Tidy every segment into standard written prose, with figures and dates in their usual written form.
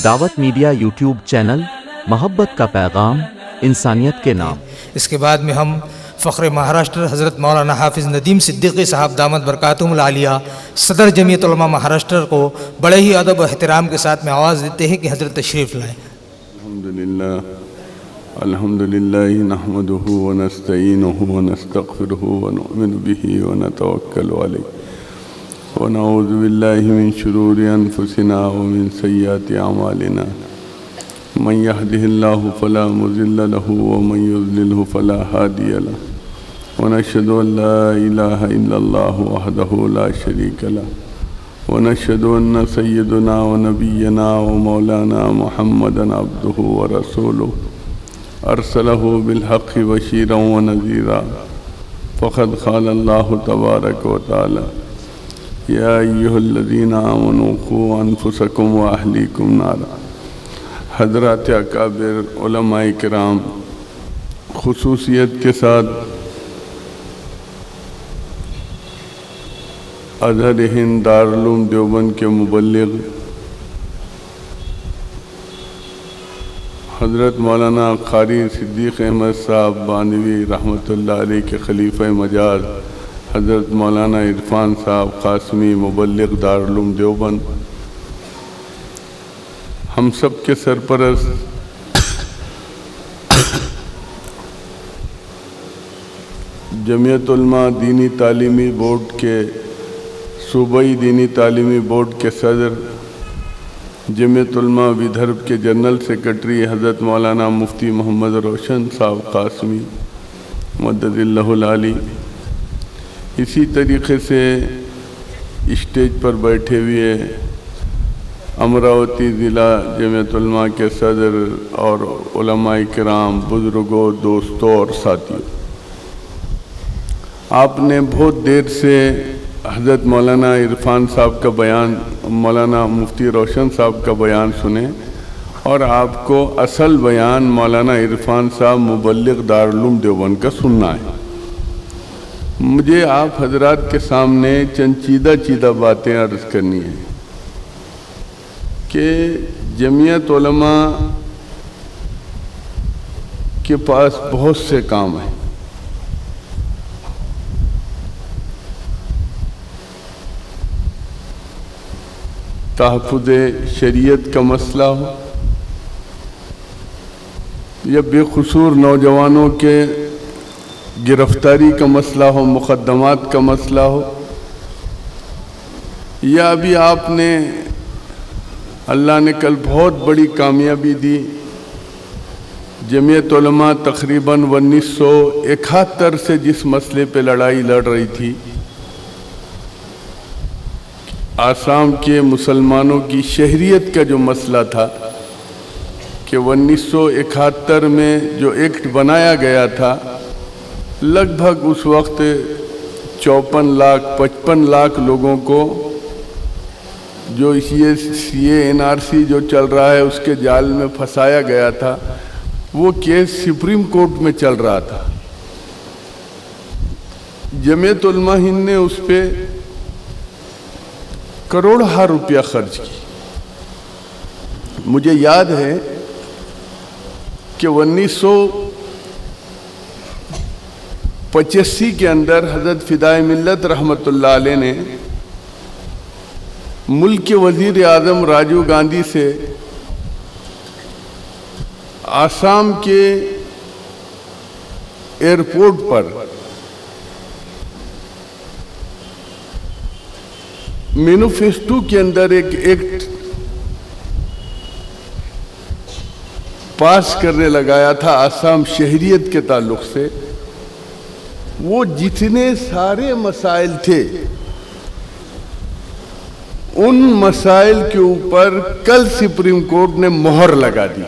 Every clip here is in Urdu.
دعوت میڈیا یوٹیوب چینل، محبت کا پیغام، انسانیت کے نام۔ اس کے بعد میں ہم فخر مہاراشٹر حضرت مولانا حافظ ندیم صدیقی صاحب دامت برکاتہم العالیہ صدر جمعیت علماء مہاراشٹر کو بڑے ہی ادب و احترام کے ساتھ میں آواز دیتے ہیں کہ حضرت تشریف لائیں۔ الحمد للہ نحمده ونستعینه ونستغفره ونؤمن به ونتوکل علیہ ونعوذ باللہ من شرور انفسنا ومن سیئات اعمالنا من يهده الله فلا مضل له ومن يضلل فلا هادي له ونشهد ان لا اله الا الله وحده لا شريك له ونشهد ان سيدنا ونبينا ومولانا محمدا عبده ورسوله ارسله بالحق بشيرا ونذيرا فقد قال الله تبارك وتعالى يا ايها الذين امنوا قوا انفسكم واهليكم نارا۔ حضرات اکابر علماء کرام خصوصیت کے ساتھ ازہر ہند دارالعلوم دیوبند کے مبلغ حضرت مولانا قاری صدیق احمد صاحب بانوی رحمۃ اللہ علیہ کے خلیفہ مجاز حضرت مولانا عرفان صاحب قاسمی مبلغ دارالعلوم دیوبند، ہم سب کے سرپرست جمعیت علماء دینی تعلیمی بورڈ کے صوبائی دینی تعلیمی بورڈ کے صدر، جمعیت علماء ودربھ کے جنرل سیکرٹری حضرت مولانا مفتی محمد روشن صاحب قاسمی مدد اللہ العالی، اسی طریقے سے اسٹیج پر بیٹھے ہوئے امراوتی ضلع جمعیت علماء کے صدر اور علماء کرام، بزرگوں، دوستوں اور ساتھیوں، آپ نے بہت دیر سے حضرت مولانا عرفان صاحب کا بیان، مولانا مفتی روشن صاحب کا بیان سنے، اور آپ کو اصل بیان مولانا عرفان صاحب مبلغ دارالعلوم دیوبند کا سننا ہے۔ مجھے آپ حضرات کے سامنے چند چیدہ باتیں عرض کرنی ہیں کہ جمعیت علماء کے پاس بہت سے کام ہیں۔ تحفظ شریعت کا مسئلہ ہو یا بے قصور نوجوانوں کے گرفتاری کا مسئلہ ہو، مقدمات کا مسئلہ ہو، یا ابھی آپ نے اللہ نے کل بہت بڑی کامیابی دی، جمعیت علماء تقریباً 1971 سے جس مسئلے پہ لڑائی لڑ رہی تھی، آسام کے مسلمانوں کی شہریت کا جو مسئلہ تھا کہ 1971 میں جو ایکٹ بنایا گیا تھا، لگ بھگ اس وقت 55 لاکھ لوگوں کو جو یہ NRC جو چل رہا ہے اس کے جال میں پھنسایا گیا تھا، وہ کیس سپریم کورٹ میں چل رہا تھا۔ جمعیت علماء ہند نے اس پہ کروڑہ روپیہ خرچ کی۔ مجھے یاد ہے کہ 1985 کے اندر حضرت فدائے ملت رحمۃ اللہ علیہ نے ملک کے وزیر اعظم راجیو گاندھی سے آسام کے ایئرپورٹ پر مینیفیسٹو کے اندر ایک ایکٹ پاس کرنے لگایا تھا آسام شہریت کے تعلق سے۔ وہ جتنے سارے مسائل تھے ان مسائل کے اوپر کل سپریم کورٹ نے مہر لگا دی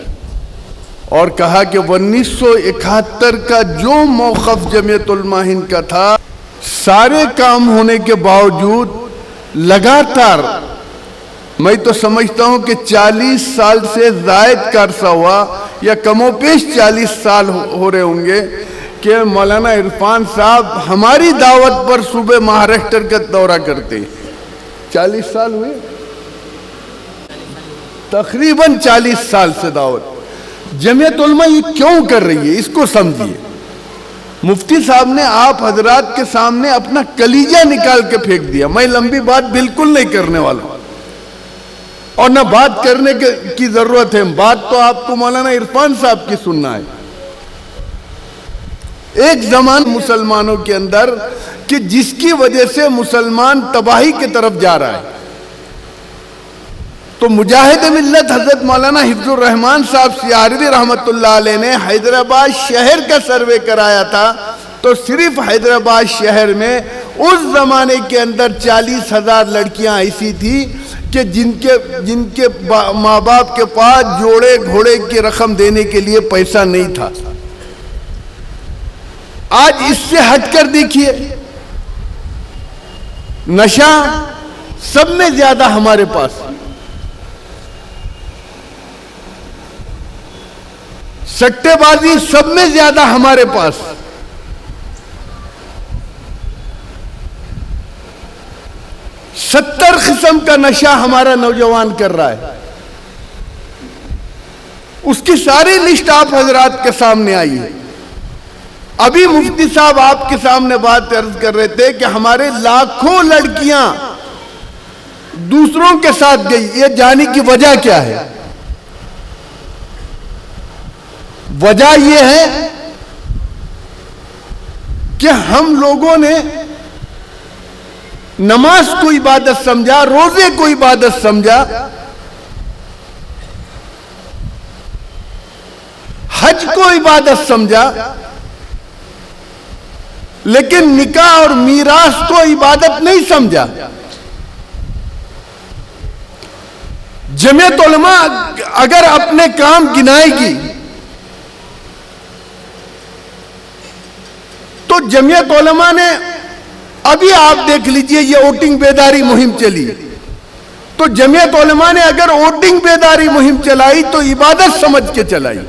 اور کہا کہ 1971 کا جو موقف جمعیت علماء ہند کا تھا، سارے کام ہونے کے باوجود لگاتار، میں تو سمجھتا ہوں کہ 40 سال سے زائد کا عرصہ ہوا یا کم و بیش 40 سال ہو رہے ہوں گے کہ مولانا عرفان صاحب ہماری دعوت پر صوبے مہاراشٹر کا دورہ کرتے۔ 40 سال ہوئے، تقریباً 40 سال سے دعوت. جمعیت علماء یہ کیوں کر رہی ہے اس کو سمجھیے. مفتی صاحب نے آپ حضرات کے سامنے اپنا کلیجہ نکال کے پھینک دیا. میں لمبی بات بالکل نہیں کرنے والا ہوں اور نہ بات کرنے کی ضرورت ہے. بات تو آپ کو مولانا عرفان صاحب کی سننا ہے. ایک زمان مسلمانوں کے اندر کہ جس کی وجہ سے مسلمان تباہی کی طرف جا رہا ہے. تو مجاہد ملت حضرت مولانا حفظ الرحمان صاحب سیاروی رحمت اللہ علیہ نے حیدرآباد شہر کا سروے کرایا تھا. تو صرف حیدرآباد شہر میں اس زمانے کے اندر 40,000 لڑکیاں ایسی تھی کہ جن کے ماں باپ کے پاس جوڑے گھوڑے کی رقم دینے کے لیے پیسہ نہیں تھا. آج اس سے ہٹ کر دیکھیے, نشہ سب میں زیادہ ہمارے پاس, سٹے بازی سب میں زیادہ ہمارے پاس, ستر قسم کا نشہ ہمارا نوجوان کر رہا ہے. اس کی ساری لسٹ آپ حضرات کے سامنے آئی ہے. ابھی مفتی صاحب آپ کے سامنے بات عرض کر رہے تھے کہ ہمارے لاکھوں لڑکیاں دوسروں کے ساتھ گئی. یہ جانے کی وجہ کیا ہے؟ وجہ یہ ہے کہ ہم لوگوں نے نماز کو عبادت سمجھا, روزے کو عبادت سمجھا, حج کو عبادت سمجھا, لیکن نکاح اور میراث کو عبادت نہیں سمجھا. جمعیت علماء اگر اپنے کام گنائے گی تو جمعیت علماء نے, ابھی آپ دیکھ لیجئے یہ ووٹنگ بیداری مہم چلی, تو جمعیت علماء نے اگر ووٹنگ بیداری مہم چلائی تو عبادت سمجھ کے چلائی.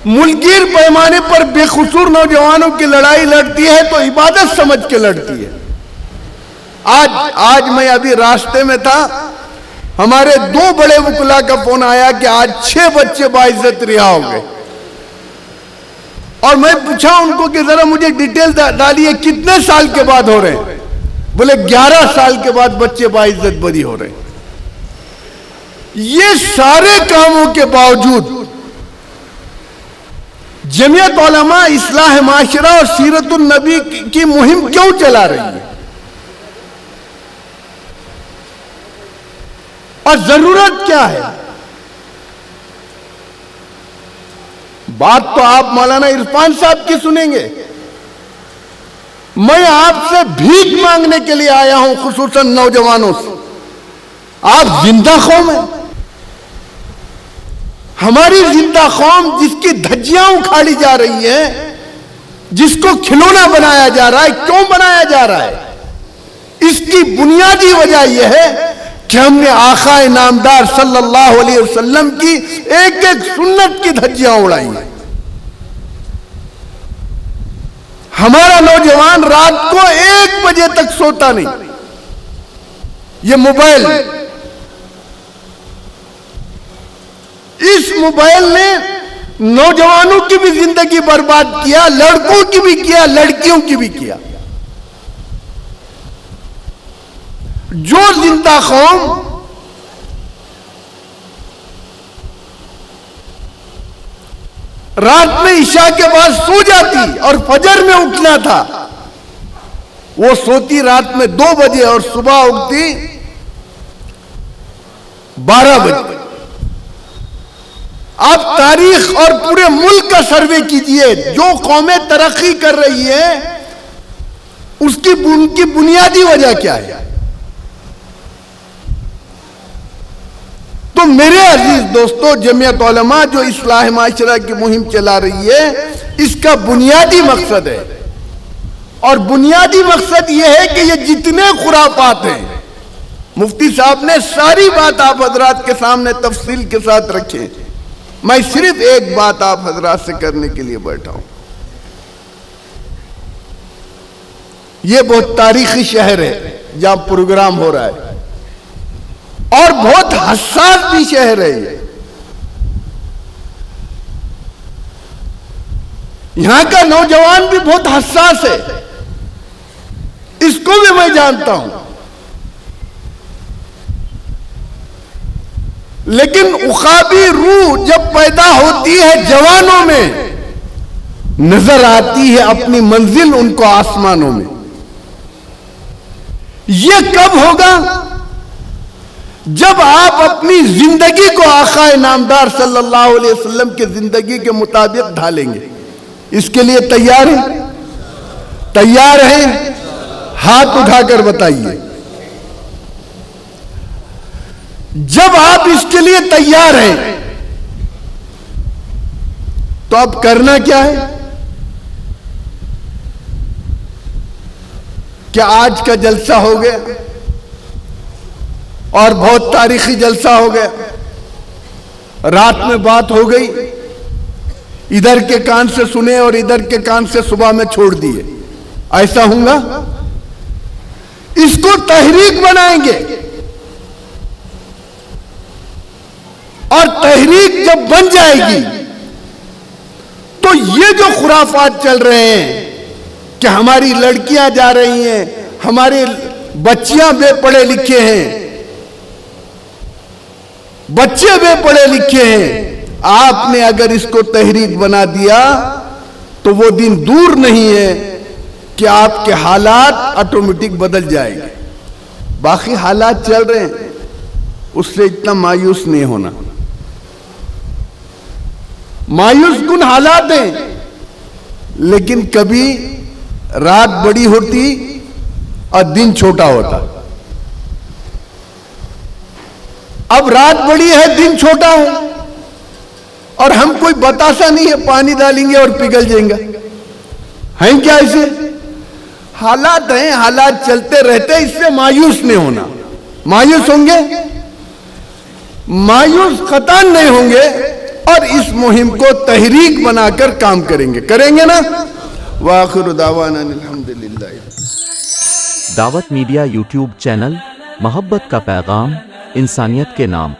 ملکگیر پیمانے پر بے قصور نوجوانوں کی لڑائی لڑتی ہے تو عبادت سمجھ کے لڑتی ہے. آج میں ابھی راستے میں تھا, ہمارے 2 بڑے وکلا کا فون آیا کہ آج 6 بچے باعزت رہا ہو گئے. اور میں پوچھا ان کو کہ ذرا مجھے ڈیٹیل ڈالیے کتنے سال کے بعد ہو رہے ہیں؟ بولے 11 سال کے بعد بچے باعزت بری ہو رہے ہیں. یہ سارے کاموں کے باوجود جمعیت علماء اصلاح معاشرہ اور سیرت النبی کی مہم کیوں چلا رہی ہے اور ضرورت کیا ہے؟ بات تو آپ مولانا عرفان صاحب کی سنیں گے. میں آپ سے بھیک مانگنے کے لیے آیا ہوں, خصوصاً نوجوانوں سے. آپ زندہ قوم ہیں, ہماری زندہ قوم جس کی دھجیاں اکھاڑی جا رہی ہیں, جس کو کھلونا بنایا جا رہا ہے. کیوں بنایا جا رہا ہے؟ اس کی بنیادی وجہ یہ ہے کہ ہم نے آقا نامدار صلی اللہ علیہ وسلم کی ایک ایک سنت کی دھجیاں اڑائی ہیں. ہمارا نوجوان رات کو 1 بجے تک سوتا نہیں. یہ موبائل, اس موبائل نے نوجوانوں کی بھی زندگی برباد کیا, لڑکوں کی بھی کیا, لڑکیوں کی بھی کیا. جو زندہ قوم رات میں عشاء کے بعد سو جاتی اور فجر میں اٹھنا تھا, وہ سوتی رات میں 2 بجے اور صبح اٹھتی 12 بجے. آپ تاریخ اور پورے ملک کا سروے کیجئے, جو قومیں ترقی کر رہی ہیں اس کی بنیادی وجہ کیا ہے؟ تو میرے عزیز دوستو, جمعیت علماء جو اصلاح معاشرہ کی مہم چلا رہی ہے, اس کا بنیادی مقصد ہے, اور بنیادی مقصد یہ ہے کہ یہ جتنے خرافات ہیں, مفتی صاحب نے ساری بات آپ حضرات کے سامنے تفصیل کے ساتھ رکھیں. میں صرف ایک بات آپ حضرات سے کرنے کے لیے بیٹھا ہوں. یہ بہت تاریخی شہر ہے جہاں پروگرام ہو رہا ہے. اور بہت حساس بھی شہر ہے یہ. یہاں کا نوجوان بھی بہت حساس ہے, اس کو بھی میں جانتا ہوں. لیکن عقابی روح جب پیدا ہوتی ہے جوانوں میں, نظر آتی ہے اپنی منزل ان کو آسمانوں میں. یہ کب ہوگا؟ جب آپ اپنی زندگی کو آقا نامدار صلی اللہ علیہ وسلم کی زندگی کے مطابق ڈھالیں گے. اس کے لیے تیار ہیں؟ تیار ہیں؟ ہاتھ اٹھا کر بتائیے. جب آپ اس کے لیے تیار ہیں تو اب کرنا کیا ہے؟ کیا آج کا جلسہ ہو گیا اور بہت تاریخی جلسہ ہو گیا, رات میں بات ہو گئی, ادھر کے کان سے سنے اور ادھر کے کان سے صبح میں چھوڑ دیے, ایسا ہوگا؟ اس کو تحریک بنائیں گے, اور تحریک جب بن جائے گی تو یہ جو خرافات چل رہے ہیں کہ ہماری لڑکیاں جا رہی ہیں, ہمارے بچیاں بے پڑھے لکھے ہیں, بچے بے پڑھے لکھے ہیں, آپ نے اگر اس کو تحریک بنا دیا تو وہ دن دور نہیں ہے کہ آپ کے حالات آٹومیٹک بدل جائیں گے. باقی حالات چل رہے ہیں, اس سے اتنا مایوس نہیں ہونا. مایوس کن حالات ہیں, لیکن کبھی رات بڑی ہوتی اور دن چھوٹا ہوتا. اب رات بڑی ہے, دن چھوٹا ہے, اور ہم کوئی بتاسا نہیں ہے, پانی ڈالیں گے اور پگھل جائیں گے. ہیں کیا ایسے حالات ہیں؟ حالات چلتے رہتے, اس سے مایوس نہیں ہونا. مایوس ہوں گے؟ مایوس قطعاً نہیں ہوں گے, اور اس مہم کو تحریک بنا کر کام کریں گے. کریں گے نا؟ وآخر دعوانا الحمدللہ. دعوت میڈیا یوٹیوب چینل, محبت کا پیغام, انسانیت کے نام.